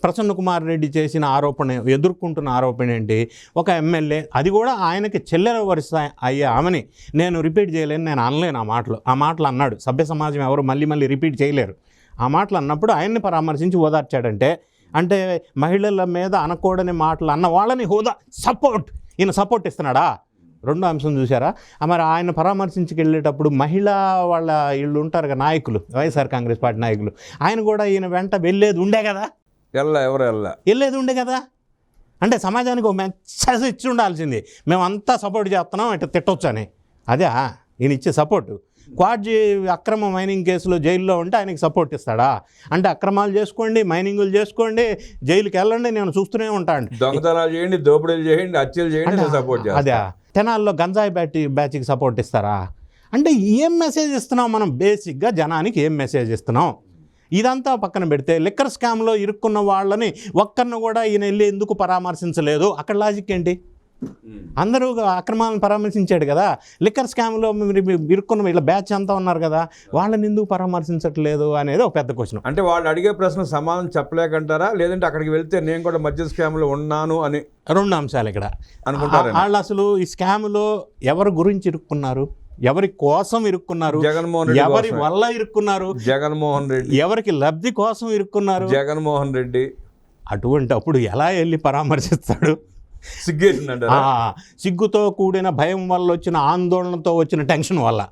ప్రసన్న కుమార్ రెడ్డి చేసిన ఆరోపణ, ఎదుర్కొంటున్న ఆరోపణ ఏంటి? ఒక ఎమ్మెల్యే, అది కూడా ఆయనకి చెల్లెల వరుస అయ్యే ఆమెని నేను రిపీట్ చేయలేను, నేను అనలేను ఆ మాటలు అన్నాడు. సభ్య సమాజం ఎవరు మళ్ళీ రిపీట్ చేయలేరు. ఆ మాటలు అన్నప్పుడు ఆయన్ని పరామర్శించి ఓదార్చాడంటే, అంటే మహిళల మీద అనకూడని మాటలు అన్న వాళ్ళని ఈయన సపోర్ట్ ఇస్తున్నాడా? రెండో అంశం చూసారా? మరి ఆయన పరామర్శించుకు వెళ్ళేటప్పుడు మహిళా వాళ్ళ వీళ్ళు ఉంటారు కదా నాయకులు, వైఎస్ఆర్ కాంగ్రెస్ పార్టీ నాయకులు, ఆయన కూడా ఈయన వెంట వెళ్ళేది ఉండే కదా, వెళ్ళేది ఉండే కదా. అంటే సమాజానికి ఒక మెసేజ్ ఇచ్చి ఉండాల్సింది, మేమంతా సపోర్ట్ చేస్తున్నాం, ఇట్లా తిట్టొచ్చు అని. అదే ఈయన ఇచ్చే సపోర్టు. క్వాడ్జీ అక్రమ మైనింగ్ కేసులో జైల్లో ఉంటే ఆయనకి సపోర్ట్ ఇస్తాడా? అంటే అక్రమాలు చేసుకోండి, మైనింగులు చేసుకోండి, జైలుకి వెళ్ళండి, నేను చూస్తూనే ఉంటాను, దొంగతనాలు చేయండి, దోపిడీలు చేయండి, హత్యలు చేయండి, సపోర్ట్ చేస్తాను. అదే తెనాల్లో గంజాయి బ్యాచ్కి సపోర్ట్ ఇస్తారా? అంటే ఏం మెసేజ్ ఇస్తున్నాం మనం? బేసిక్గా జనానికి ఏం మెసేజ్ ఇస్తున్నాం? ఇదంతా పక్కన పెడితే లిక్కర్ స్కామ్లో ఇరుక్కున్న వాళ్ళని ఒక్కరిని కూడా ఈయన వెళ్ళి ఎందుకు పరామర్శించలేదు? అక్కడ లాజిక్ ఏంటి? అందరూ అక్రమాలను పరామర్శించాడు కదా. లిక్కర్ స్కామ్లో ఇరుక్కున్న వీళ్ళ బ్యాచ్ అంతా ఉన్నారు కదా, వాళ్ళని ఎందుకు పరామర్శించట్లేదు అనేది ఒక పెద్ద క్వశ్చన్. అంటే వాళ్ళు అడిగే ప్రశ్న సమాధానం చెప్పలేకంటారా, లేదంటే అక్కడికి వెళ్తే నేను కూడా మద్య స్కామ్లో ఉన్నాను అని? రెండు అంశాలు ఇక్కడ అనుకుంటారు. వాళ్ళు అసలు ఈ స్కామ్లో ఎవరి గురించి ఇరుక్కున్నారు, ఎవరి కోసం ఇరుక్కున్నారు, జగన్మోహన్ రెడ్డి ఎవరి వల్ల ఇరుక్కున్నారు, జగన్మోహన్ రెడ్డి ఎవరికి లబ్ధి కోసం ఇరుక్కున్నారు, జగన్మోహన్ రెడ్డి. అటువంటి అప్పుడు ఎలా వెళ్ళి పరామర్శిస్తాడు? సిగ్గేసిందంట. సిగ్గుతో కూడిన భయం వల్ల వచ్చిన ఆందోళనతో వచ్చిన టెన్షన్ వల్ల.